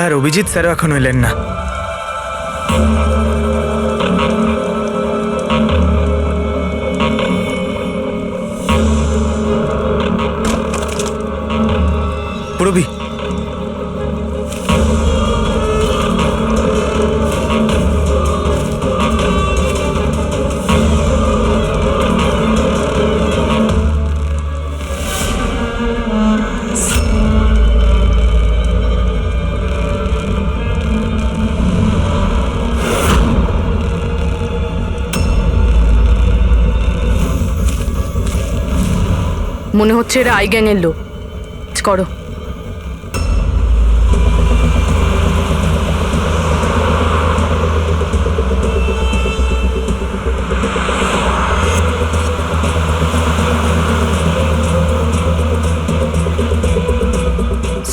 Sir, Abhijit স্যারও এখন এলেন না। পুরবি, মনে হচ্ছে এরা আই গ্যাং এর লোক। করো।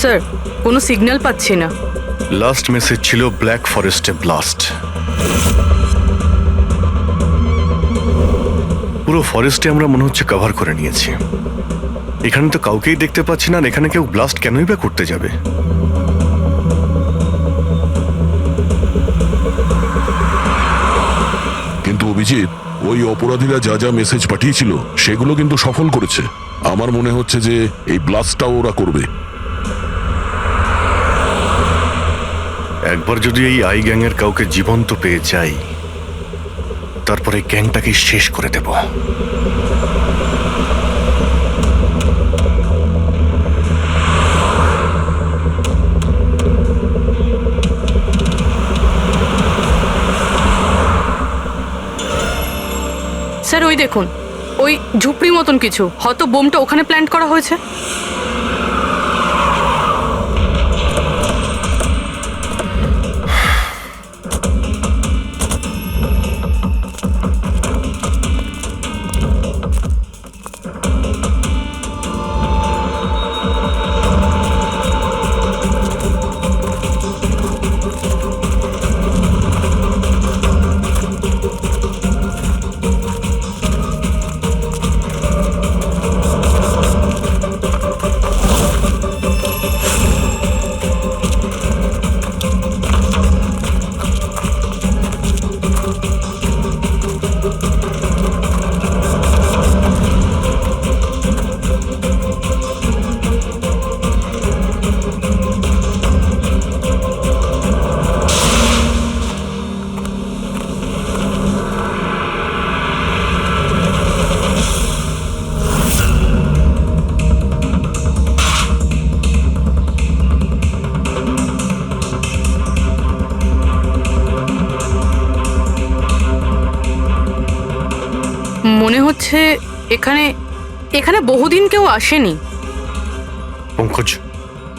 স্যার, কোনো সিগন্যাল পাচ্ছি না। লাস্ট মেসেজ ছিল ব্ল্যাক ফরেস্টে ব্লাস্ট। পুরো ফরেস্টে আমরা মনে হচ্ছে কভার করে নিয়েছি। এখানে তো কাউকেই দেখতে পাচ্ছি না, এখানে কেউ ব্লাস্ট কেনই বা করতে যাবে? কিন্তু অভিজিৎ, ওই অপরাধীরা যা যা মেসেজ পাঠিয়েছিল সেগুলো কিন্তু সফল করেছে। আমার মনে হচ্ছে যে এই ব্লাস্টটাও ওরা করবে। একবার যদি এই আই গ্যাংয়ের কাউকে জীবন্ত পেয়ে যাই, তারপরে গ্যাংটাকে শেষ করে দেব। স্যার, ওই দেখুন, ওই ঝুপড়ি মতন কিছু, হয়তো বোমটা ওখানে প্ল্যান্ট করা হয়েছে। মনে হচ্ছে এখানে এখানে বহুদিন কেউ আসেনি। পঙ্কজ,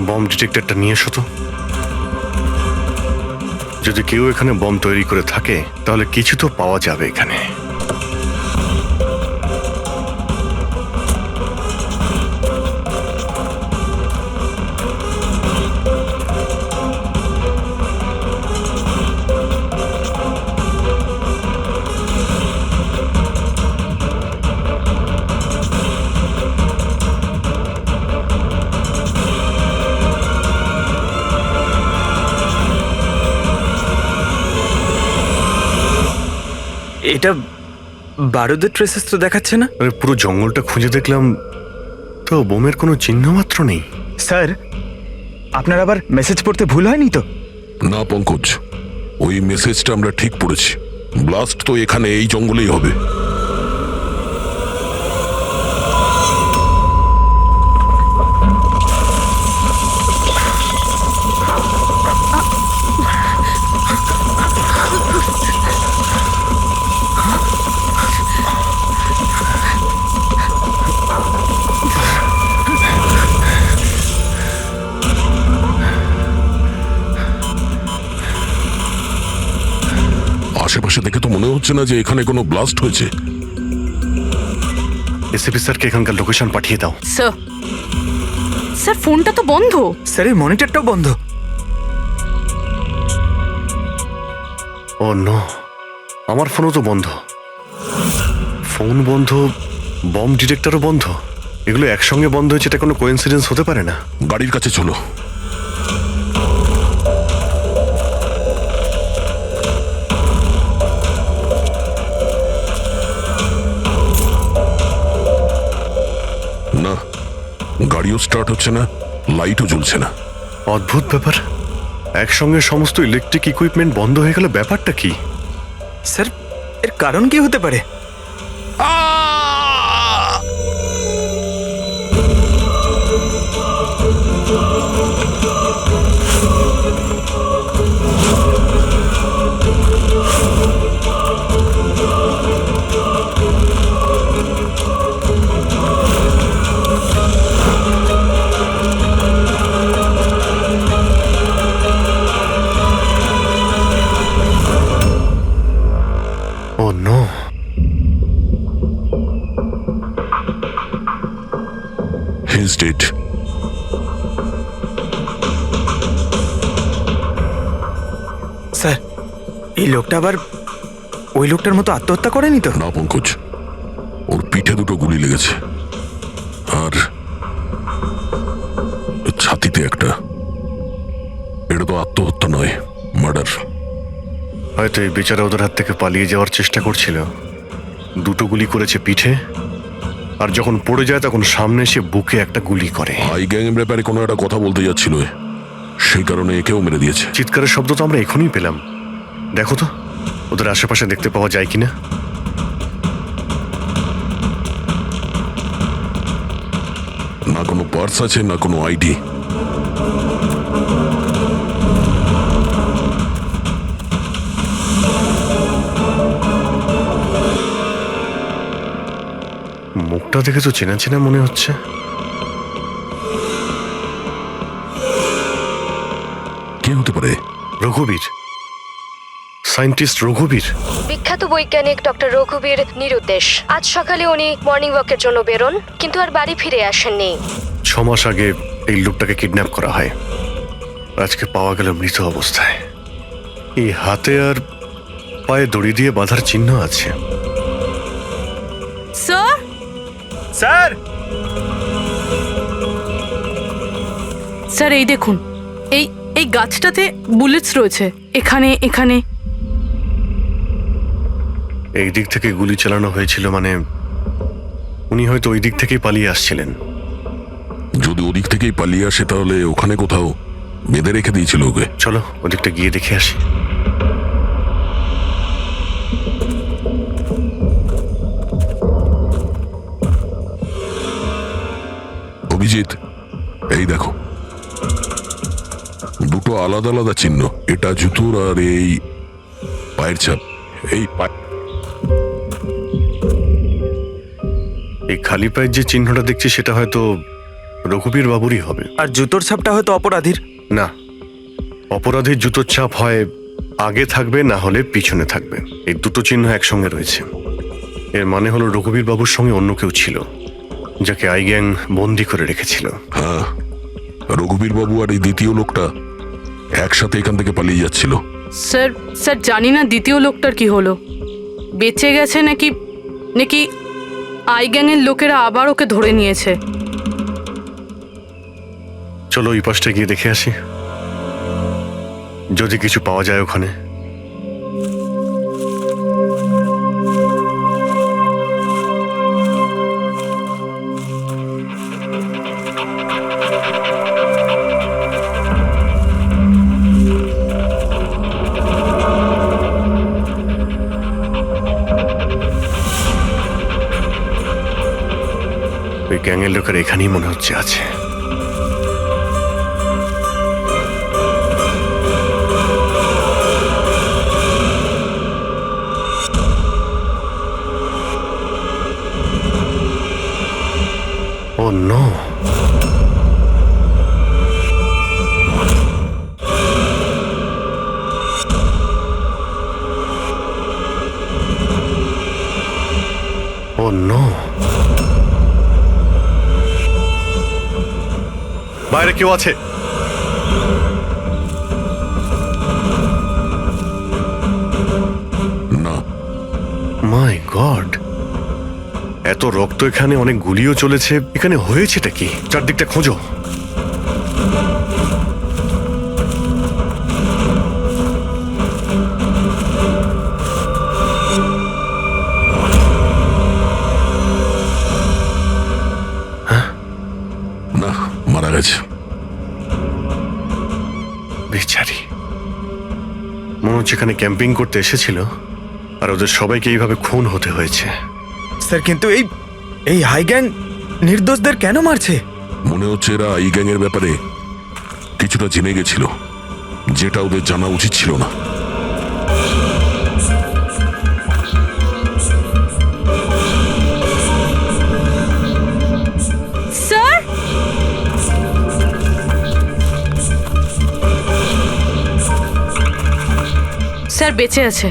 বম ডিটেক্টরটা নিয়ে এসো তো। যদি কেউ এখানে বম তৈরি করে থাকে তাহলে কিছু তো পাওয়া যাবে এখানে। এটা বারুদের ট্রেসেস তো দেখাচ্ছে না। আরে পুরো জঙ্গলটা খুঁজে দেখলাম, তো বোমের কোনো চিহ্ন মাত্র নেই। স্যার, আপনার আবার মেসেজ পড়তে ভুল হয়নি তো? না পঙ্কজ, ওই মেসেজটা আমরা ঠিক পড়েছি। ব্লাস্ট তো এখানে এই জঙ্গলেই হবে। আশেপাশে দেখে তো মনে হচ্ছে না যে এখানে কোনো ব্লাস্ট হয়েছে। এসিপি স্যারকে এখানকার লোকেশন পাঠিয়ে দাও। স্যার, স্যার ফোনটা তো বন্ধ। স্যার, এই মনিটরটাও বন্ধ। ও নো, আমার ফোনও তো বন্ধ। ফোন বন্ধ, বম ডিটেক্টরও বন্ধ। এগুলো একসঙ্গে বন্ধ হয়েছে, এটা কোনো কোইন্সিডেন্স হতে পারে না। গাড়ির কাছে চলো। স্টার্ট হচ্ছে না, লাইটও জ্বলছে না। অদ্ভুত ব্যাপার, একসঙ্গে সমস্ত ইলেকট্রিক ইকুইপমেন্ট বন্ধ হয়ে গেল, ব্যাপারটা কি? স্যার, এর কারণ কি হতে পারে? ও নো, He's dead. স্যার, এই লোকটা আবার ওই লোকটার মতো আত্মহত্যা করেনি তো? না পঙ্কজ, ওর পিঠে দুটো গুলি লেগেছে আর ছাতিতে একটা। এটা তো আত্মহত্যা নয়, মার্ডার। হয়তো এই বেচারা ওদের হাত থেকে পালিয়ে যাওয়ার চেষ্টা করছিল। দুটো গুলি করেছে পিঠে, আর যখন পড়ে যায় তখন সামনে এসে বুকে একটা গুলি করে। আই গ্যাং এর ব্যাপারে কোনো একটা কথা বলতে যাচ্ছিল, সেই কারণে একেও মেরে দিয়েছে। চিৎকারের শব্দ তো আমরা এখনই পেলাম। দেখো তো ওদের আশেপাশে দেখতে পাওয়া যায় কিনা। না কোনো পার্স আছে, না কোনো আইডি। মুখটা দেখে তো চেনা চেনা মনে হচ্ছে। কে হতে পারে? রঘুবীর, সায়েন্টিস্ট রঘুবীর। বিখ্যাত বৈজ্ঞানিক ডক্টর রঘুবীর নিরুদ্দেশ। আজ সকালে উনি মর্নিং ওয়াকের জন্য বেরোন, কিন্তু আর বাড়ি ফিরে আসেননি। 6 মাস আগে এই লোকটাকে কিডন্যাপ করা হয়, আজকে পাওয়া গেল মৃত অবস্থায়। এই হাতে আর পায়ে দড়ি দিয়ে বাঁধার চিহ্ন আছে। স্যার, স্যার, স্যার এই দেখুন, এই এই গাছটাতে বুলেটস রয়েছে, এখানে এখানে। এই দিক থেকে গুলি চালানো হয়েছিল, মানে উনি হয়তো ওই দিক থেকেই পালিয়ে আসছিলেন। যদি ওদিক থেকেই পালিয়ে আসে তাহলে ওখানে কোথাও বেঁধে রেখে দিয়েছিল ওকে। চলো ওদিকটা গিয়ে দেখে আসি। অভিজিৎ, এই দেখো, দুটো আলাদা আলাদা চিহ্ন। এটা জুতোর আর এই পায়ের ছাপ। এই এই খালি পায়ের যে চিহ্নটা দেখছি সেটা হয়তো রঘুবীর বাবুরই হবে। আর জুতোর ছাপটা হয়তো অপরাধীর। না, অপরাধীর জুতোর ছাপ হয় আগে থাকবে, না হলে পিছনে থাকবে। এই দুটো চিহ্ন একসঙ্গে রয়েছে। এর মানে হলো রঘুবীর বাবুর সঙ্গে অন্য কেউ ছিল, যাকে আই গ্যাং বন্দি করে রেখেছিল। হ্যাঁ, রঘুবীর বাবু আর এই দ্বিতীয় লোকটা একসাথে এখান থেকে পালিয়ে যাচ্ছিল। স্যার, স্যার জানি না দ্বিতীয় লোকটার কি হলো, বেঁচে গেছে নাকি নাকি আই গ্যাংয়ের লোকেরা আবার ওকে ধরে নিয়েছে। চলো এই পাশটা গিয়ে দেখে আসি, যদি কিছু পাওয়া যায় ওখানে। ওই গ্যাংয়ের লোকের এখানেই মনে হচ্ছে আছে। ও নো, ও নো, বাইরে কেউ আছে? না, মাই গড, এত রক্ত এখানে, অনেক গুলিও চলেছে। এখানে হয়েছেটা কি? চারদিকটা খোঁজো। না, অপরাধী। মনে হচ্ছে এখানে ক্যাম্পিং করতে এসেছিল আর ওদের সবাইকে এইভাবে খুন হতে হয়েছে। স্যার কিন্তু এই হাই গ্যাং নির্দোষদের কেন মারছে? মনে হচ্ছে এরা এই গ্যাংয়ের ব্যাপারে কিছুটা জেনে গেছিল, যেটা ওদের জানা উচিত ছিল না। স্যার, স্যার বেঁচে আছে।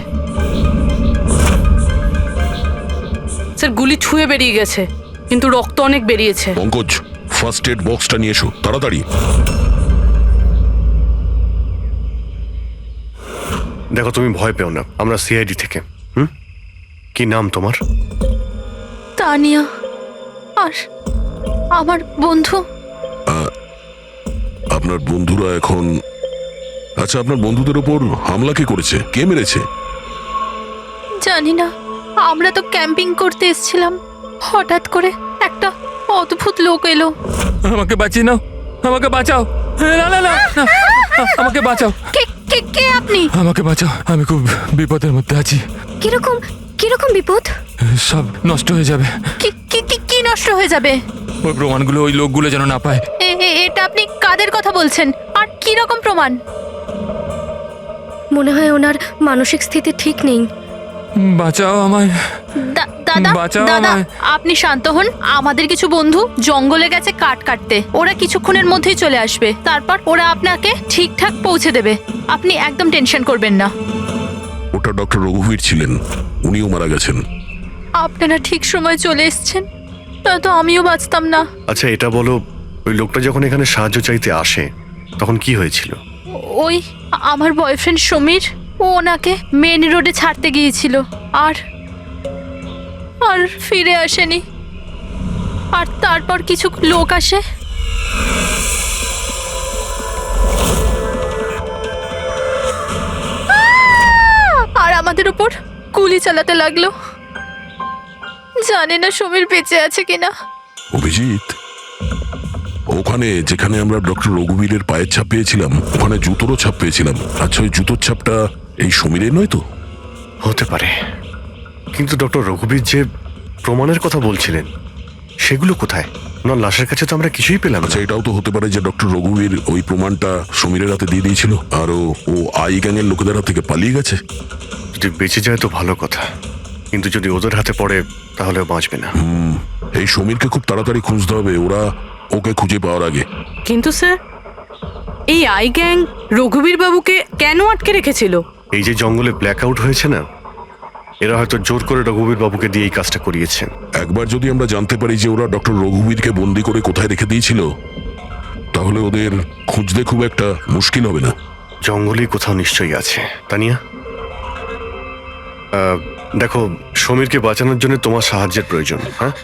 স্যার গুলি ছুঁয়ে বেরিয়ে গেছে, কিন্তু রক্ত অনেক বেরিয়েছে। পঙ্কজ, ফার্স্ট এড বক্সটা নিয়ে এসো তাড়াতাড়ি। দেখো, তুমি ভয় পেও না, আমরা সিআইডি থেকে। কি নাম তোমার? তানিয়া। আর আমার বন্ধু। আপনার বন্ধুরা এখন... আচ্ছা, আপনার বন্ধুদের ওপর হামলা কে করেছে? কে মেরেছে? জানি না, আমরা তো ক্যাম্পিং করতে এসেছিলাম, হঠাৎ করে একটা অদ্ভুত লোক এলো। আমাকে বাঁচিয়ে নাও, আমাকে বাঁচাও। না না না না, আমাকে বাঁচাও। কে কে কে আপনি? আমাকে বাঁচাও, আমি খুব বিপদের মধ্যে আছি। কিরকম কিরকম বিপদ? সব নষ্ট হয়ে যাবে। কি কি কি কি নষ্ট হয়ে যাবে? ওই প্রমাণগুলো ওই লোকগুলো যেন না পায়। এটা আপনি কাদের কথা বলছেন? আর কি রকম প্রমাণ? মনে হয় ওনার মানসিক স্থিতি ঠিক নেই। বাঁচাও আমায়, দাদা বাঁচাও দাদা, আমায়। আপনি শান্ত হন। আমাদের কিছু বন্ধু জঙ্গলে গেছে কাঠ কাটতে, ওরা কিছুক্ষণের মধ্যেই চলে আসবে। তারপর ওরা আপনাকে ঠিকঠাক পৌঁছে দেবে, আপনি একদম টেনশন করবেন না। ওটা ডক্টর রঘুবীর ছিলেন, উনিও মারা গেছেন। আপনারা ঠিক সময় চলে এসেছেন, নয়তো আমিও বাঁচতাম না। আচ্ছা এটা বলো, ওই লোকটা যখন এখানে সাহায্য চাইতে আসে তখন কি হয়েছিল? ওই আমার বয়ফ্রেন্ড সমীর, ও ওনাকে মেন রোডে ছাড়তে গিয়েছিল, আর আর ফিরে আসেনি। আর তারপর কিছু লোক আসে, আর আমাদের উপর গুলি চালাতে লাগলো। জানি না সমীর বেঁচে আছে কিনা। অভিজিৎ, ওখানে যেখানে আমরা ডক্টর রঘুবীরের পায়ের ছাপ পেয়েছিলাম, ওখানে জুতোরও ছাপ পেয়েছিলাম। আচ্ছা, ওই জুতোর ছাপটা এই সমীরের নয় তো? হতে পারে, কিন্তু ডক্টর রঘুবীর যে প্রমাণের কথা বলছিলেন সেগুলো কোথায়? ওনার লাশের কাছে তো আমরা কিছুই পেলাম না। আচ্ছা, এটাও তো হতে পারে যে ডক্টর রঘুবীর ওই প্রমাণটা সমীরের হাতে দিয়ে দিয়েছিল, আর ও আই গ্যাংয়ের লোকেদের হাত থেকে পালিয়ে গেছে। যদি বেঁচে যায় তো ভালো কথা, কিন্তু যদি ওদের হাতে পড়ে তাহলে বাঁচবে না। এই সমীরকে খুব তাড়াতাড়ি খুঁজতে হবে, ওরা ওকে খুঁজে পাওয়ার আগে। কিন্তু স্যার, এই আই গ্যাং রঘুবীর বাবুকে কেন আটকে রেখেছিল? এই যে জঙ্গলে ব্ল্যাক আউট হয়েছে না, এরা হয়তো জোর করে রঘুবীর বাবুকে দিয়ে এই কাজটা করিয়েছে। একবার যদি আমরা জানতে পারি যে ওরা ডক্টর রঘুবীরকে বন্দি করে কোথায় রেখে দিয়েছিল, তাহলে ওদের খুঁজতে খুব একটা মুশকিল হবে না। জঙ্গলেই কোথাও নিশ্চয়ই আছে। তানিয়া, দেখো, সমীরকে বাঁচানোর জন্য তোমার সাহায্যের প্রয়োজন। হ্যাঁ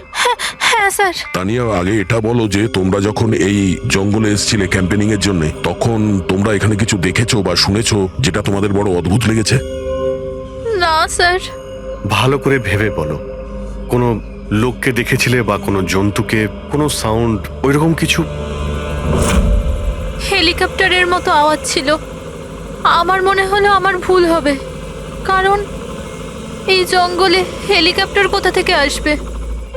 হ্যাঁ স্যার। তানিয়া, আগে এটা বলো যে তোমরা যখন এই জঙ্গলে এসেছিলে ক্যাম্পেনিং এর জন্য, তখন তোমরা এখানে কিছু দেখেছো বা শুনেছো যেটা তোমাদের বড় অদ্ভুত লেগেছে? না স্যার। ভালো করে ভেবে বলো, কোনো লোককে দেখেছিলে বা কোনো জন্তুকে, কোনো সাউন্ড, ওইরকম কিছু? হেলিকপ্টারের মতো আওয়াজ ছিল। আমার মনে হলো আমার ভুল হবে, কারণ এই জঙ্গলে হেলিকপ্টার কোথা থেকে আসবে?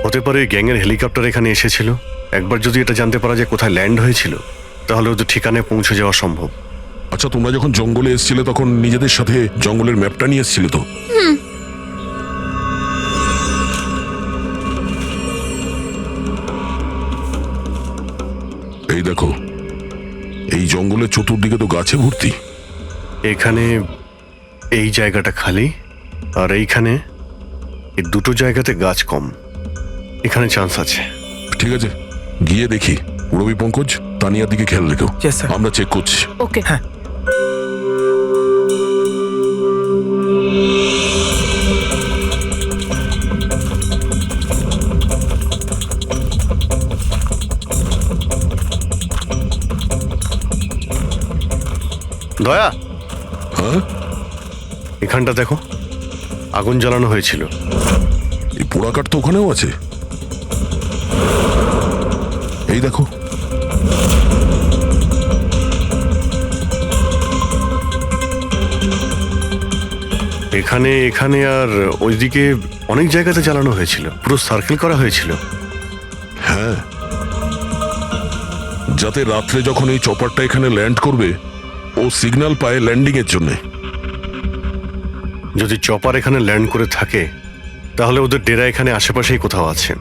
হতে পারে গ্যাংয়ের হেলিকপ্টার এখানে এসেছিল। একবার যদি এটা জানতে পারা যায় কোথায় ল্যান্ড হয়েছিল, তাহলে ওদের ঠিকানায় পৌঁছে যাওয়া সম্ভব। আচ্ছা, তোমরা যখন জঙ্গলে এসেছিলে তখন নিজেদের সাথে জঙ্গলের ম্যাপটা নিয়ে এসেছিলে তো? এই দেখো, এই জঙ্গলের চতুর্দিকে তো গাছে ভর্তি। এখানে এই জায়গাটা খালি, আর এইখানে এই দুটো জায়গাতে গাছ কম। এখানে চান্স আছে। ঠিক আছে, গিয়ে দেখি। রবি, পঙ্কজ, তানিয়ার দিকে খেয়াল রেখো। Yes, sir. আমরা চেক করছি। ওকে। হ্যাঁ। দয়া, হ্যাঁ, এখানটা দেখো, আগুন জ্বালানো হয়েছিল। এই পোড়াকাঠ তো ওখানেও আছে। এই দেখো, এখানে এখানে আর ওইদিকে অনেক জায়গাতে চালানো হয়েছিল, পুরো সার্কেল করা হয়েছিল। হ্যাঁ, যাতে রাত্রে যখন এই চপারটা এখানে ল্যান্ড করবে ও সিগন্যাল পায় ল্যান্ডিং এর জন্য। যদি চপার এখানে ল্যান্ড করে থাকে তাহলে ওদের ডেরা এখানে আশেপাশেই কোথাও আছে।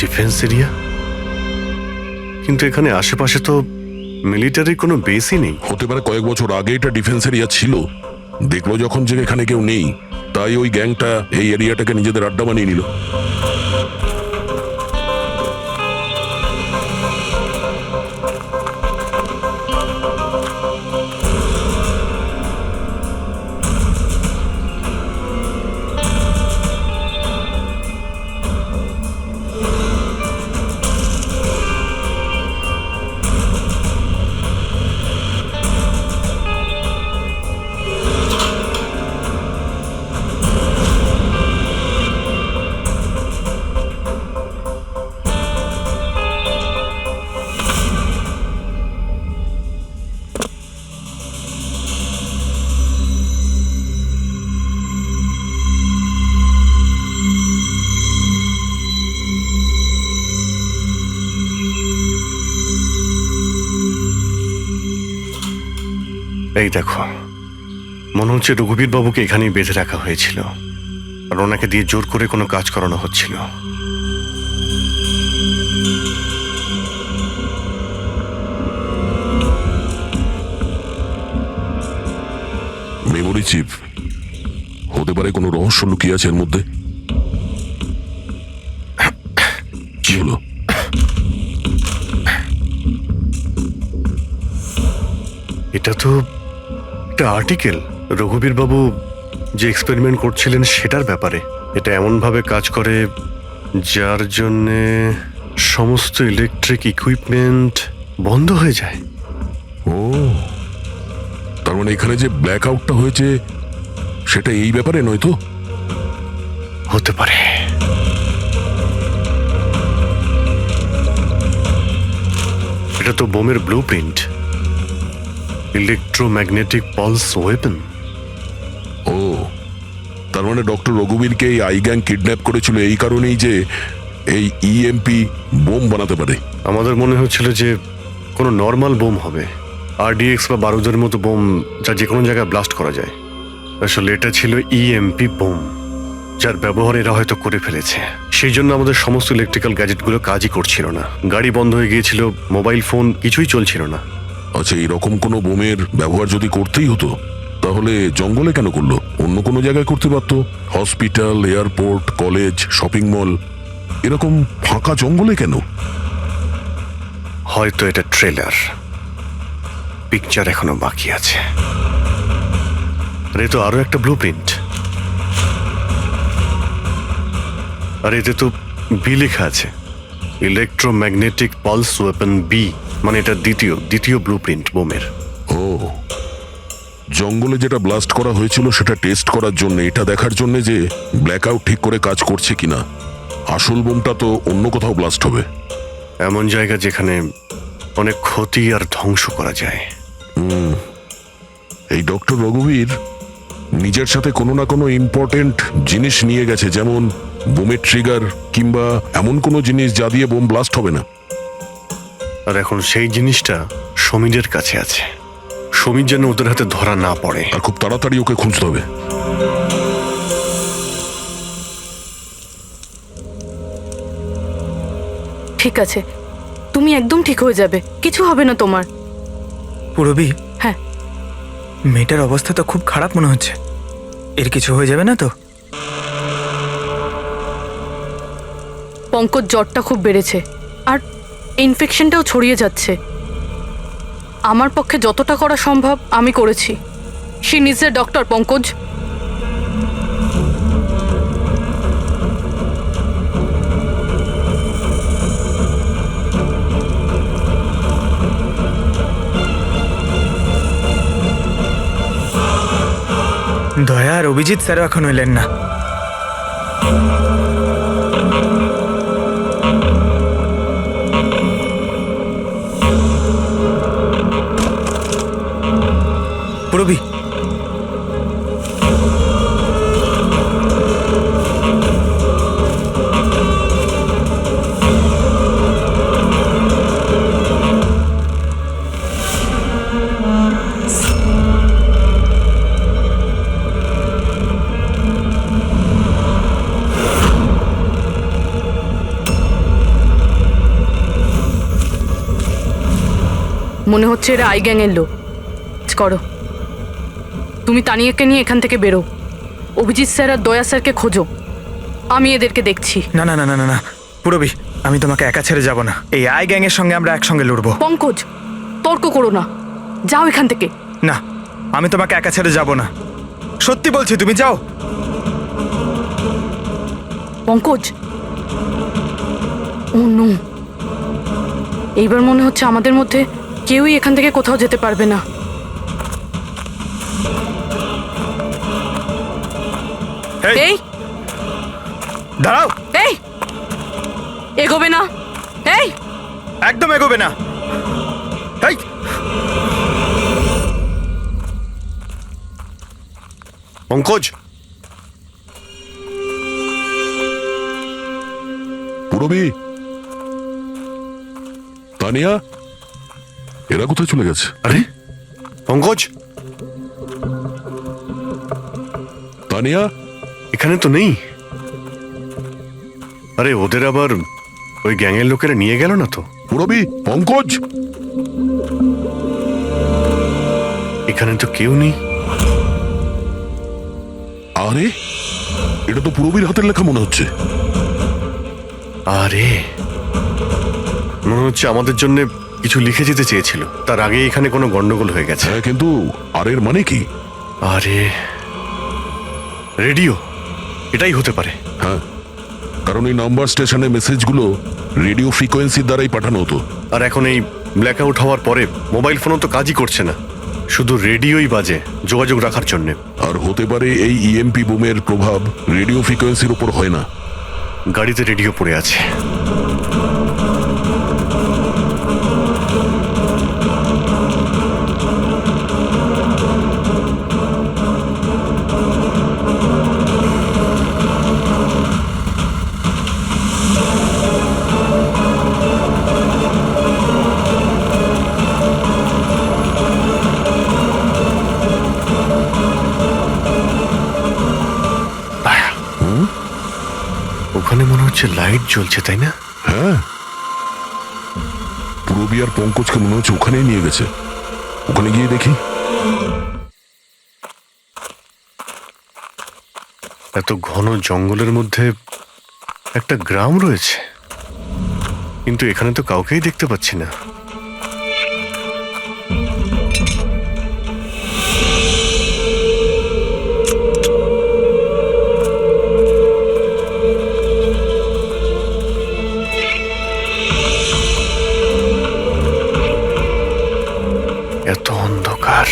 ডিফেন্স এরিয়া, কিন্তু এখানে আশেপাশে তো মিলিটারির কোনো বেসই নেই। হতে পারে কয়েক বছর আগে এটা ডিফেন্স এরিয়া ছিল, দেখলো যখন যে এখানে কেউ নেই, তাই ওই গ্যাংটা এই এরিয়াটাকে নিজেদের আড্ডা বানিয়ে নিল। এই দেখো, মনে হচ্ছে রঘুবীর বাবুকে এখানেই বেঁধে রাখা হয়েছিল আর ওনাকে দিয়ে জোর করে কোনো কাজ করানো হচ্ছিল। মেমোরি চিপ হতে পারে, কোনো রহস্য লুকিয়ে আছে এর মধ্যে। কি হলো? এটা তো একটা আর্টিকেল, রঘুবীর বাবু যে এক্সপেরিমেন্ট করছিলেন সেটার ব্যাপারে। এটা এমনভাবে কাজ করে যার জন্যে সমস্ত ইলেকট্রিক ইকুইপমেন্ট বন্ধ হয়ে যায়। ও, তার মানে এখানে যে ব্ল্যাক আউটটা হয়েছে সেটা এই ব্যাপারে নয় তো? হতে পারে। এটা তো বোমের blueprint, electromagnetic pulse weapon. ও, তার মানে ডক্টর রঘুবীরকে এই আই গ্যাং কিডন্যাপ করেছিল এই কারণেই যে এই ইএমপি বোম বানাতে পারে। আমাদের মনে হচ্ছিল যে কোনো নর্মাল বোম হবে, আরডিএক্স বা বারুদের মতো বোম যা যে কোনো জায়গায় ব্লাস্ট করা যায়। আসলে এটা ছিল ইএমপি বোম, যার ব্যবহার এরা হয়তো করে ফেলেছে। সেই জন্য আমাদের সমস্ত ইলেকট্রিক্যাল গ্যাজেটগুলো কাজই করছিল না, গাড়ি বন্ধ হয়ে গিয়েছিল, মোবাইল ফোন কিছুই চলছিল না। আচ্ছা, এরকম কোনো বোমের ব্যবহার যদি করতেই হতো তাহলে জঙ্গলে কেন করলো? অন্য কোনো জায়গায় করতে পারতো, hospital, airport, college, shopping mall, এরকম ফাঁকা জঙ্গলে কেন? হয়তো এটা ট্রেলার, পিকচার এখনো বাকি আছে। আর এ তো আরো একটা ব্লু প্রিন্ট, আর এতে তো বি লেখা আছে, ইলেকট্রোম্যাগনেটিক পালস ওয়েপন বি, মানে এটা দ্বিতীয় ব্লু প্রিন্ট বোমের। ও, জঙ্গলে যেটা ব্লাস্ট করা হয়েছিল সেটা টেস্ট করার জন্য, এটা দেখার জন্য যে ব্ল্যাক আউট ঠিক করে কাজ করছে কিনা। আসল বোমটা তো অন্য কোথাও ব্লাস্ট হবে, এমন জায়গা যেখানে অনেক ক্ষতি আর ধ্বংস করা যায়। এই ডক্টর রঘুবীর নিজের সাথে কোনো না কোনো ইম্পর্টেন্ট জিনিস নিয়ে গেছে, যেমন বোমের ট্রিগার কিংবা এমন কোনো জিনিস যা দিয়ে বোম ব্লাস্ট হবে না। আর এখন সেই জিনিসটা সমীরের কাছে আছে। সমীর যেন ওদের হাতে ধরা না পড়ে। আর খুব তাড়াতাড়ি ওকে খুঁজতে হবে। ঠিক আছে, তুমি একদম ঠিক হয়ে যাবে, কিছু হবে না তোমার। পুরবি, হ্যাঁ, মেয়েটার অবস্থা তো খুব খারাপ মনে হচ্ছে। এর কিছু হয়ে যাবে না তো? পঙ্কজ জ্বরটা খুব বেড়েছে আর ইনফেকশনটাও ছড়িয়ে যাচ্ছে। আমার পক্ষে যতটা করা সম্ভব আমি করেছি। She needs a doctor, Pankaj. দয়া আর অভিজিৎ স্যারও এখন এলেন না। পুরবি, মনে হচ্ছে এরা আই গ্যাংয়ের লোক। করো, তুমি তানিয়াকে নিয়ে এখান থেকে বেরো। অভিজিৎ স্যার আর দয়া স্যারকে খোঁজো, আমি এদেরকে দেখছি। না না না না না না পুরবি, আমি তোমাকে একা ছেড়ে যাব না। এই আই গ্যাং এর সঙ্গে আমরা একসঙ্গে লড়বো। পঙ্কজ, তর্ক করো না, যাও এখান থেকে। না, আমি তোমাকে একা ছেড়ে যাব না, সত্যি বলছি, তুমি যাও। পঙ্কজ, ও নো, এইবার মনে হচ্ছে আমাদের মধ্যে কেউই এখান থেকে কোথাও যেতে পারবে না। এই দাঁড়াও, এই এগোবে না, এই একদম এগোবে না। এই পঙ্কজ, পুরবি, তানিয়া, এরা কোথায় চলে গেছে? আরে পঙ্কজ, তানিয়া, এখানে তো নেই। আরে ওদের আবার ওই গ্যাংয়ের লোকেরা নিয়ে গেল না তো? পুরবি, পঙ্কজ, এখানে তো কেউ নেই। আরে এটা তো পুরবির হাতের লেখা মনে হচ্ছে। আরে মনে হচ্ছে আমাদের জন্য কিছু লিখে যেতে চেয়েছিল, তার আগে এখানে কোনো গন্ডগোল হয়ে গেছে। হ্যাঁ, কিন্তু আর এর মানে কি? আরে রেডিও, এটাই হতে পারে। হ্যাঁ, কারণ এই নাম্বার স্টেশনে মেসেজগুলো রেডিও ফ্রিকোয়েন্সির দ্বারাই পাঠানো হতো। আর এখন এই ব্ল্যাক আউট হওয়ার পরে মোবাইল ফোনও তো কাজই করছে না, শুধু রেডিওই বাজে যোগাযোগ রাখার জন্য। আর হতে পারে এই ইএমপি বুমের প্রভাব রেডিও ফ্রিকোয়েন্সির উপর হয় না। গাড়িতে রেডিও পড়ে আছে। ওখানে মনে হচ্ছে লাইট জ্বলছে, তাই না? হ্যাঁ, পুরবি আর পঙ্কজকে মনে হচ্ছে ওখানেই নিয়ে গেছে। ওখানে গিয়ে দেখি। এত ঘন জঙ্গলের মধ্যে একটা গ্রাম রয়েছে, কিন্তু এখানে তো কাউকেই দেখতে পাচ্ছি না। এত অন্ধকার।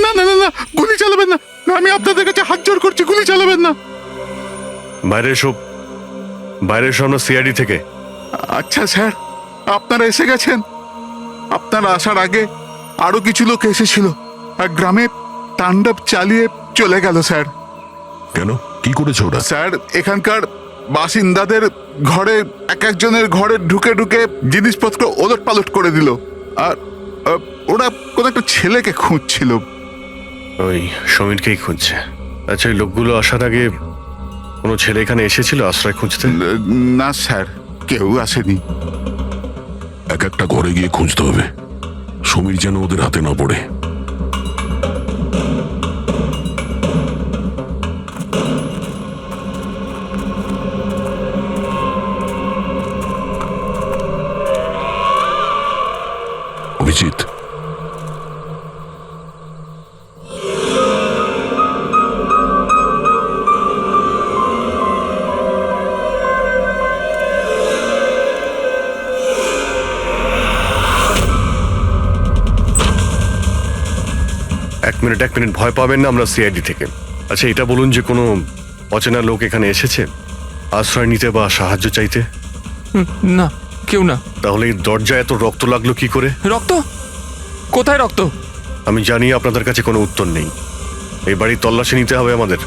না না না না, গুলি চালাবেন না, আমি আপনাদের কাছে হাত জোড় করছি, গুলি চালাবেন না। বাইরে এসো, বাইরে এসো, আমরা সিআইডি থেকে। আচ্ছা স্যার, আপনারা এসে গেছেন। আপনারা আসার আগে আরো কিছু লোক এসেছিল আর গ্রামে তাণ্ডব চালিয়ে চলে গেল স্যার। কেন, কি করেছে ওরা? স্যার, এখানকার বাসিন্দাদের ঘরে এক একজনের ঘরে ঢুকে ঢুকে জিনিসপত্র ওলট পালট করে দিল। আর ওরা কোন একটা ছেলেকে খুঁজছিল। ওই সমীরকেই খুঁজছে। আচ্ছা, ওই লোকগুলো আসার আগে কোনো ছেলে এখানে এসেছিল আশ্রয় খুঁজতে? না স্যার, কেউ আসেনি। এক একটা ঘরে গিয়ে খুঁজতে হবে, সমীর যেন ওদের হাতে না পড়ে। অভিজিৎ, এক মিনিট ভয় পাবেন না, আমরা সিআইডি থেকে। আচ্ছা এটা বলুন যে কোনো অচেনা লোক এখানে এসেছে আশ্রয় নিতে বা সাহায্য চাইতে? না, কেউ না। তাহলে এই দরজায় এত রক্ত লাগলো কি করে? রক্ত? কোথায় রক্ত? আমি জানি আপনাদের কাছে কোনো উত্তর নেই। এই বাড়ির তল্লাশি নিতে হবে আমাদের।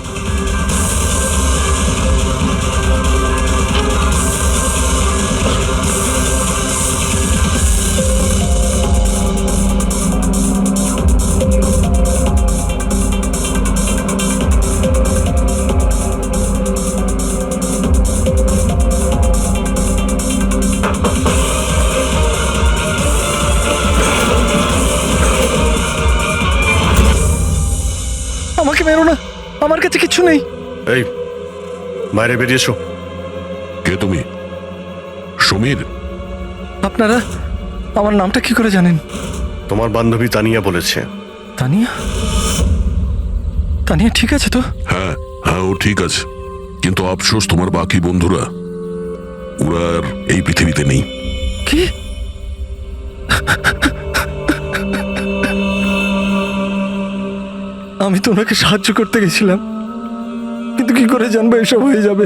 আমাকে মেরো না, আমার কাছে কিচ্ছু নেই। এই বাইরে বেরিয়ে এসো। কে তুমি? সমীর? আপনারা আমার নামটা কি করে জানেন? তোমার বান্ধবী তানিয়া বলেছে। তানিয়া? তানিয়া ঠিক আছে তো? হ্যাঁ হ্যাঁ, ও ঠিক আছে, কিন্তু আফসোস তোমার বাকি বন্ধুরা ওরা আর এই পৃথিবীতে নেই। কি? আমি তো ওনাকে সাহায্য করতে গেছিলাম, কিন্তু কি করে জানবো এসব হয়ে যাবে?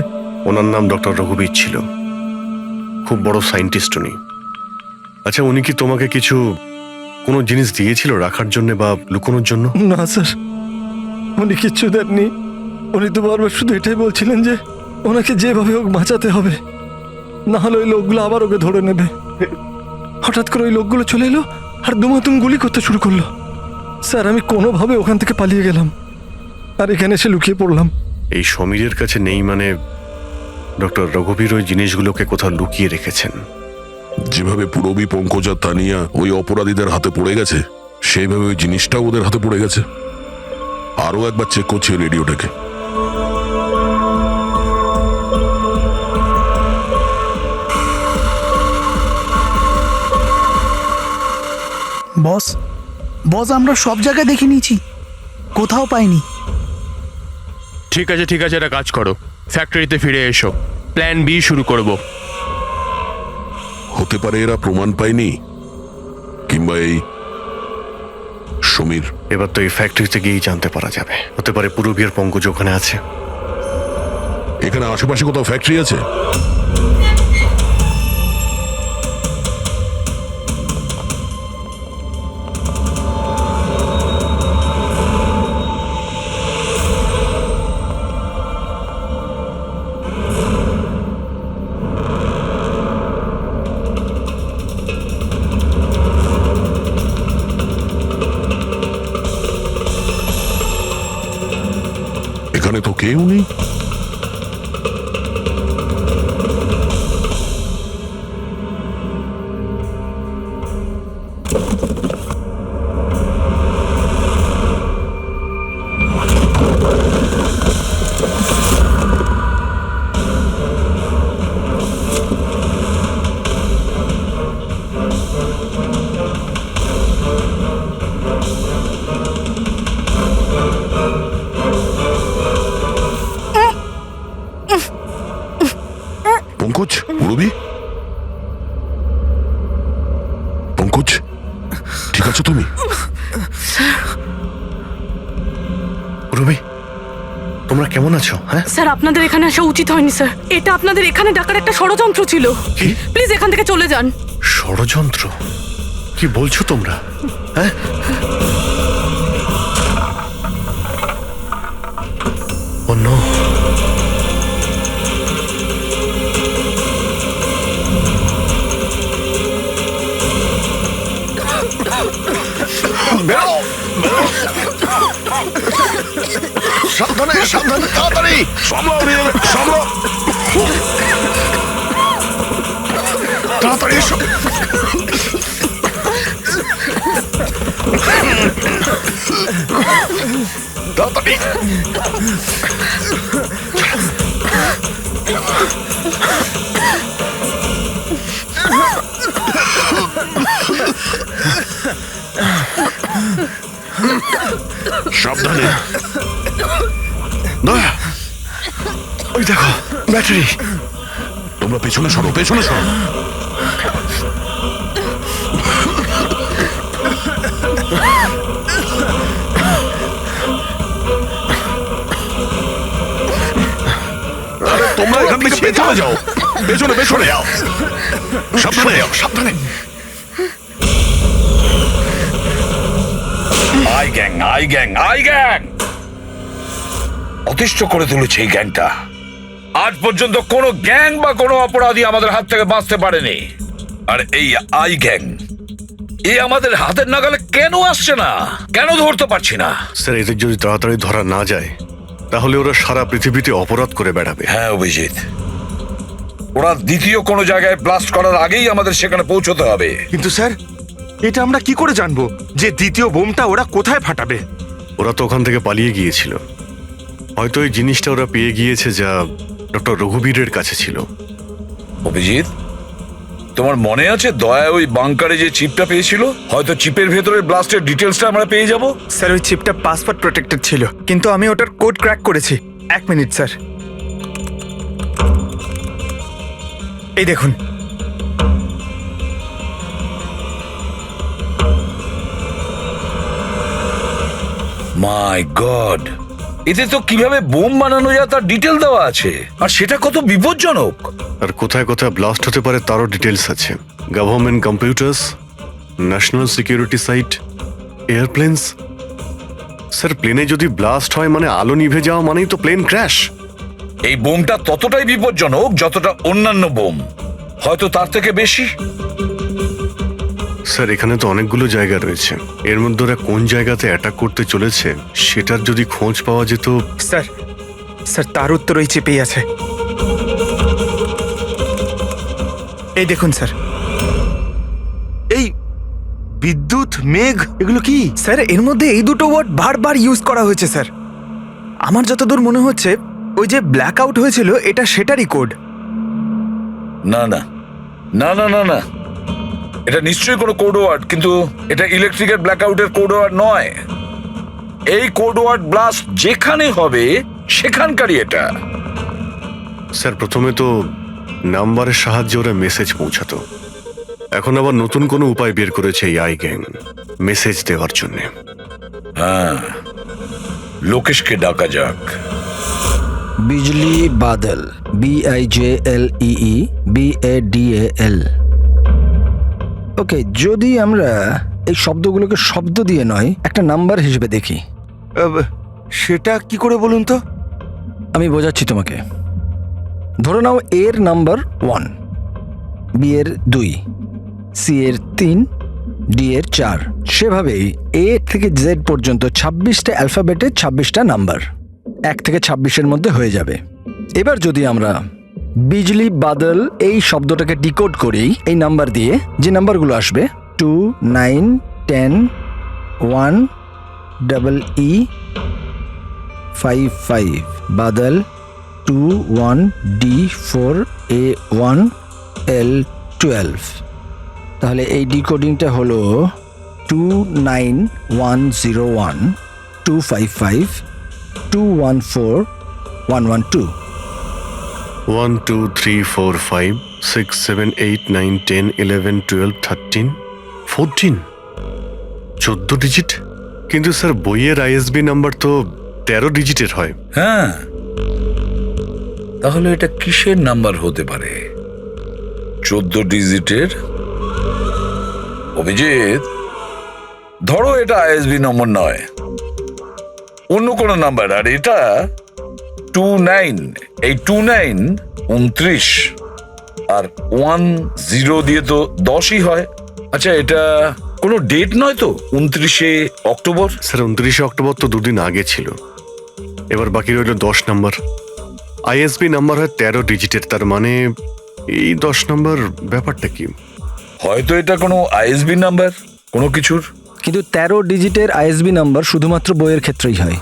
ওনার নাম ডক্টর রঘুবীর ছিল, খুব বড় সায়েন্টিস্ট উনি। আচ্ছা উনি কি তোমাকে কিছু কোনো জিনিস দিয়েছিল রাখার জন্য বা লুকোনোর জন্য? না স্যার, উনি কিচ্ছু দেননি। উনি তো বারবার শুধু এটাই বলছিলেন যে ওনাকে যেভাবে হোক বাঁচাতে হবে, না হলে ওই লোকগুলো আবার ওকে ধরে নেবে। হঠাৎ করে ওই লোকগুলো চলে এলো আর দুমাতুম গুলি করতে শুরু করলো। স্যার আমি কোনোভাবে ওখান থেকে পালিয়ে গেলাম আর এখানে এসে লুকিয়ে পড়লাম। এই সমীরের কাছে নেই মানে ডক্টর রঘুবীর ওই জিনিসগুলোকে কোথাও লুকিয়ে রেখেছেন। যেভাবে পুরবী, পঙ্কজ আর তানিয়া ওই অপরাধীদের হাতে পড়ে গেছে, সেইভাবে ওই জিনিসটাও ওদের হাতে পড়ে গেছে। আরো একবার চেক করছি রেডিওটাকে। বস বস আমরা সব জায়গায় দেখে নিয়েছি, কোথাও পাইনি। ঠিক আছে একটা কাজ করো, ফ্যাক্টরিতে ফিরে এসো, প্ল্যান বি শুরু করব। হতে পারে এরা প্রমাণ পায়নি, কিংবা এই সমীর। এবার তো এই ফ্যাক্টরিতে গিয়েই জানতে পারা যাবে। হতে পারে পুরবী আর পঙ্কজ ওখানে আছে। এখানে আশেপাশে কোথাও ফ্যাক্টরি আছে? এখানে তো কেউ নেই। পঙ্কজ, পুরবী, পঙ্কজ, ঠিক আছো তুমি? পুরবী তোমরা কেমন আছো? হ্যাঁ স্যার আপনাদের এখানে আসা উচিত হয়নি স্যার। এটা আপনাদের এখানে ডাকার একটা ষড়যন্ত্র ছিল। কি? প্লিজ এখান থেকে চলে যান। ষড়যন্ত্র? কি বলছো তোমরা? হ্যাঁ ও নো, সাবধানে সাবধানে, তাড়াতাড়ি সামলাও, সামলাও, তাড়াতাড়ি এসো। তাড়াতাড়ি সাবধানে। দয়া, ওই দেখো ব্যাটারি। তোমরা পেছনে সরো, পেছনে সরো। তোমরা এখান থেকে পেছনে যাও, পেছনে পেছনে যাও, সাবধানে যাও, সাবধানে। I gang, I gang, I gang অতিষ্ঠ করে তুলেছে এই গ্যাংটা। আজ পর্যন্ত কোনো গ্যাং বা কোনো অপরাধী আমাদের হাত থেকে বাঁচতে পারেনি। আর এই আই গ্যাং আমাদের হাতের নাগালে কেন আসছে না? কেন ধরতে পারছি না? স্যার, এদের যদি তাড়াতাড়ি ধরা না যায় তাহলে ওরা সারা পৃথিবীতে অপরাধ করে বেড়াবে। হ্যাঁ অভিজিৎ, ওরা দ্বিতীয় কোনো জায়গায় ব্লাস্ট করার আগেই আমাদের সেখানে পৌঁছতে হবে। কিন্তু স্যার, এটা আমরা কি করে জানবো যে দ্বিতীয় বোমটা ওরা কোথায় ফাটাবে? ওরা তো ওখান থেকে পালিয়ে গিয়েছিল। হয়তো এই জিনিসটা ওরা পেয়ে গিয়েছে যা ডক্টর রঘুবীরের কাছে ছিল। অভিজিৎ, তোমার মনে আছে দয়া ওই বাংকারে যে চিপটা পেয়েছিল? হয়তো চিপের ভেতরে ব্লাস্টের ডিটেলসটা আমরা পেয়ে যাব। স্যার, ওই চিপটা পাসওয়ার্ড প্রোটেক্টেড ছিল, কিন্তু আমি ওটার কোড ক্র্যাক করেছি। 1 মিনিট স্যার, এই দেখুন। মাই গড, এতে তো কিভাবে বোম বানানো যায় তার ডিটেল দেওয়া আছে, আর সেটা কত বিপজ্জনক। আর কোথায় কোথায় ব্লাস্ট হতে পারে তারও ডিটেলস আছে। Government computers, national security site, airplanes. Sir, প্লেনে যদি ব্লাস্ট হয় মানে আলো নিভে যাওয়া মানেই তো প্লেন ক্র্যাশ। এই বোমটা ততটাই বিপজ্জনক যতটা অন্যান্য বোম, হয়তো তার থেকে বেশি। স্যার, এখানে তো অনেকগুলো জায়গা রয়েছে। এর মধ্যে ওরা কোন জায়গাতে অ্যাটাক করতে চলেছে সেটার যদি খোঁজ পাওয়া যেত। স্যার, স্যার তার উত্তর ওই চিপেই আছে। এই দেখুন স্যার, এই বিদ্যুৎ, মেঘ, এগুলো কি? স্যার, এর মধ্যে এই দুটো ওয়ার্ড বারবার ইউজ করা হয়েছে স্যার। আমার যতদূর মনে হচ্ছে ওই যে ব্ল্যাক আউট হয়েছিল এটা সেটারই কোড। না না না না না না, এটা নিশ্চয়ই কোনো কোড ওয়ার্ড, কিন্তু এটা ইলেকট্রিকের ব্ল্যাকআউটের কোড ওয়ার্ড নয়। এই কোড ওয়ার্ড ব্লাস্ট যেখানে হবে সেখানকারই এটা। স্যার, প্রথমে তো নাম্বারের সাহায্যে ওরা মেসেজ পৌঁছাতো। এখন আবার নতুন কোনো উপায় বের করেছে এই আই গ্যাং মেসেজ দেওয়ার জন্য। হ্যাঁ, লোকেশকে ডাকা যাক। বিজলি বাদল, BIJLEE BADAL। ওকে, যদি আমরা এই শব্দগুলোকে শব্দ দিয়ে নয় একটা নাম্বার হিসেবে দেখি। সেটা কি করে বলুন তো? আমি বোঝাচ্ছি তোমাকে। ধরে নাও এর নাম্বার 1, বি এর 2, সি এর 3, ডি এর 4। সেভাবেই এ থেকে জেড পর্যন্ত 26টা অ্যালফাবেটের 26টা নাম্বার 1 থেকে 26-এর মধ্যে হয়ে যাবে। এবার যদি আমরা বিজলি বাদল এই শব্দটাকে ডিকোড করি এই নাম্বার দিয়ে, যে নাম্বারগুলো আসবে 2, 9, 10, 1, EE 5, 5, Badal 2, 1, D 4, A 1, L 12। তাহলে এই ডিকোডিংটা হলো 29101 255 214 112। 1 2 3 4 5 6 7 8 9 10 11 12 13 14 14 ডিজিট। কিন্তু স্যার, বইয়ের ISB নাম্বার তো 13 ডিজিটের হয়। হ্যাঁ, তাহলে এটা কিসের নাম্বার হতে পারে? 14 ডিজিটের? অভিজিৎ, ধরো এটা ISB নম্বর নয়, অন্য কোনো নাম্বার। আর এটা 29, এই 29 29, আর 10 দিয়ে তো 10ই হয়। আচ্ছা, এটা কোনো ডেট নয় তো? 29শে অক্টোবর? স্যার, 29শে অক্টোবর তো দুদিন আগে ছিল। এবার বাকি রইল 10 নাম্বার। ISB নাম্বার হয় 13 ডিজিটের, তার মানে এই 10 নাম্বার ব্যাপারটা কি? হয়তো এটা কোনো ISB নাম্বার কোনো কিছুর। কিন্তু 13 ডিজিটের ISB নাম্বার শুধুমাত্র বইয়ের ক্ষেত্রেই হয়।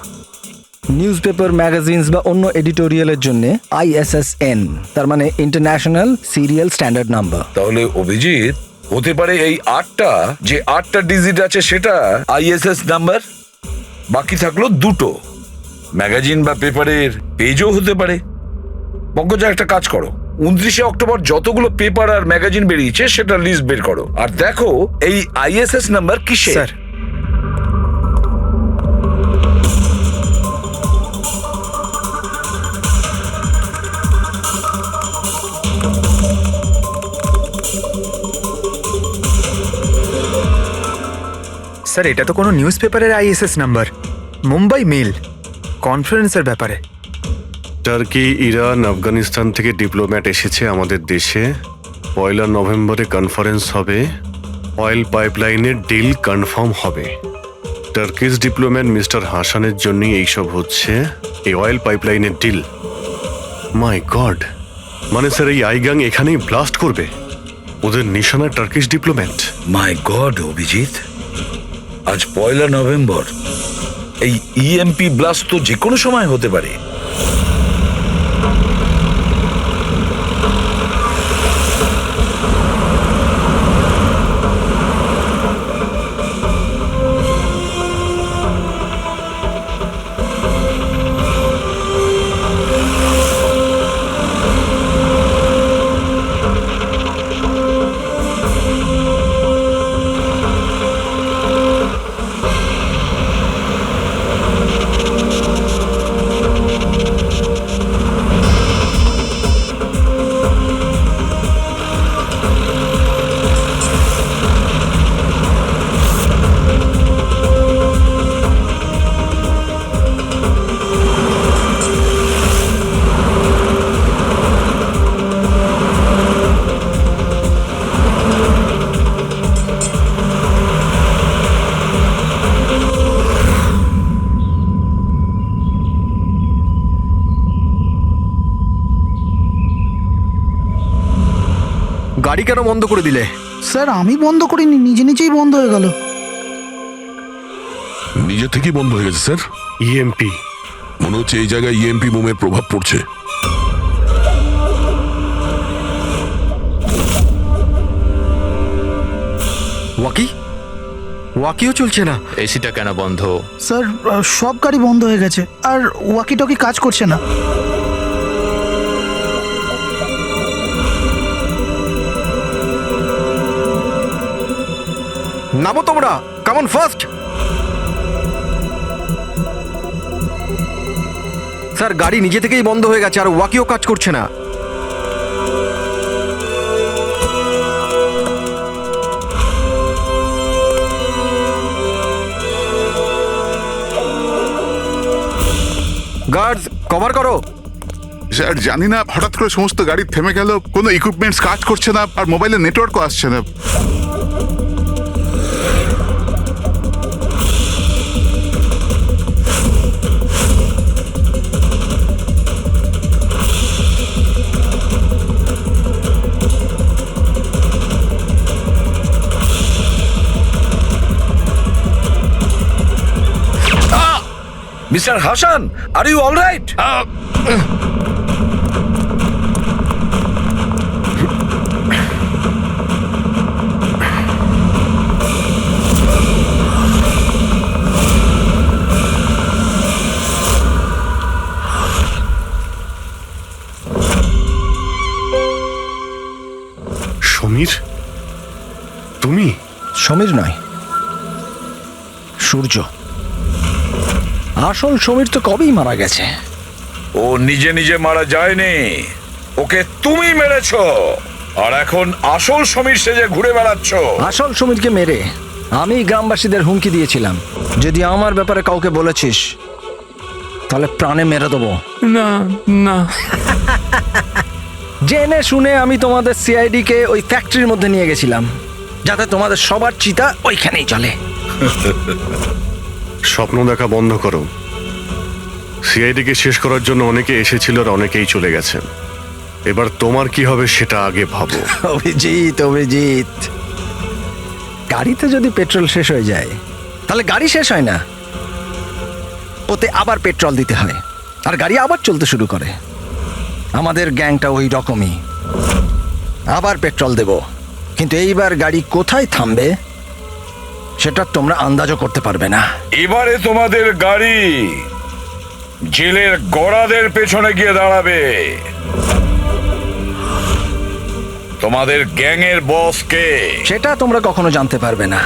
নিউজ পেপার, ম্যাগাজিনস বা অন্য এডিটোরিয়ালের জন্য ISSN, তার মানে ইন্টারন্যাশনাল সিরিয়াল স্ট্যান্ডার্ড নাম্বার। তাহলে অভিজিৎ, হতে পারে এই 8টা যে 8টা ডিজিট আছে সেটা ISS নাম্বার। বাকি থাকলো দুটো, ম্যাগাজিন বা পেপারের পেজও হতে পারে। পঙ্কজা, একটা কাজ করো, 29শে অক্টোবর যতগুলো পেপার আর ম্যাগাজিন বেরিয়েছে সেটা লিস্ট বের করো, আর দেখো এই আইএসএস নাম্বার কিসের। স্যার স্যার এটা তো কোনো নিউজ পেপারের আইএসএস নাম্বার, মুম্বাই মেল, কনফারেন্সের ব্যাপারে। টার্কি, ইরান, আফগানিস্তান থেকে ডিপ্লোম্যাট এসেছে আমাদের দেশে। 1 নভেম্বরে কনফারেন্স হবে, অয়েল পাইপলাইনের ডিল কনফার্ম হবে। টার্কিশ ডিপ্লোম্যাট মিস্টার হাসানের জন্যই এইসব হচ্ছে, এই অয়েল পাইপলাইনের ডিল। মাই গড, মানে স্যার এই আইগাং এখানেই ব্লাস্ট করবে? ওদের নিশানা টার্কিশ ডিপ্লোম্যাট। মাই গড অভিজিৎ, আজ 1 নভেম্বর, এই ইএমপি ব্লাস্ট তো যে কোনো সময় হতে পারে। গাড়ি কেন বন্ধ করে দিলে? স্যার আমি বন্ধ করিনি, নিজে নিজেই বন্ধ হয়ে গেল। নিজে থেকেই বন্ধ হয়ে গেছে স্যার। ইএমপি মনে হচ্ছে এই জায়গায় ইএমপি বোমের প্রভাব পড়ছে। ওয়াকি ওয়াকিও চলছে না। এসিটা কেন বন্ধ? স্যার সব গাড়ি বন্ধ হয়ে গেছে, আর ওয়াকি টকি কাজ করছে না। নামো তোমরা, কামন ফার্স্ট। স্যার গাড়ি নিজে থেকেই বন্ধ হয়ে গেছে আর ওয়াকিও কাজ করছে না। গার্ডস কভার করো। স্যার জানি না, হঠাৎ করে সমস্ত গাড়ি থেমে গেল, কোনো ইকুইপমেন্টস কাজ করছে না, আর মোবাইলে নেটওয়ার্কও আসছে না। Mister Hasan, are you alright? Samir, তুমি? সমীর নয়, সূর্য। আসল সমীর তো কবেই মারা গেছে। ও নিজে নিজে মারা যায়নি, ওকে তুমি মেরেছো, আর এখন আসল সমীর সেজে ঘুরে বেড়াচ্ছ। আসল সমীরকে মেরে আমি গ্রামবাসীদের হুমকি দিয়েছিলাম, যদি আমার ব্যাপারে কাউকে বলেছিস তাহলে প্রাণে মেরে দেবো। না না, জেনে শুনে আমি তোমাদের সিআইডি কে ওই ফ্যাক্টরির মধ্যে নিয়ে গেছিলাম, যাতে তোমাদের সবার চিতা ওইখানেই চলে। স্বপ্ন দেখা বন্ধ করো। সিআইডিকে শেষ করার জন্য অনেকে এসেছিল আর অনেকেই চলে গেছেন। এবার তোমার কি হবে সেটা আগে ভাবো। অভিজিৎ, অভিজিৎ, গাড়িতে যদি পেট্রোল শেষ হয়ে যায় তাহলে গাড়ি শেষ হয় না, ওতে আবার পেট্রোল দিতে হয় আর গাড়ি আবার চলতে শুরু করে। আমাদের গ্যাংটা ওই রকমই, আবার পেট্রোল দেব, কিন্তু এইবার গাড়ি কোথায় থামবে সেটা তোমরা আন্দাজও করতে পারবে না। এবারে তোমাদের গাড়ি জেলের গড়াদের পেছনে গিয়ে দাঁড়াবে। তোমাদের গ্যাংয়ের বস কে? সেটা তোমরা কখনো জানতে পারবে না।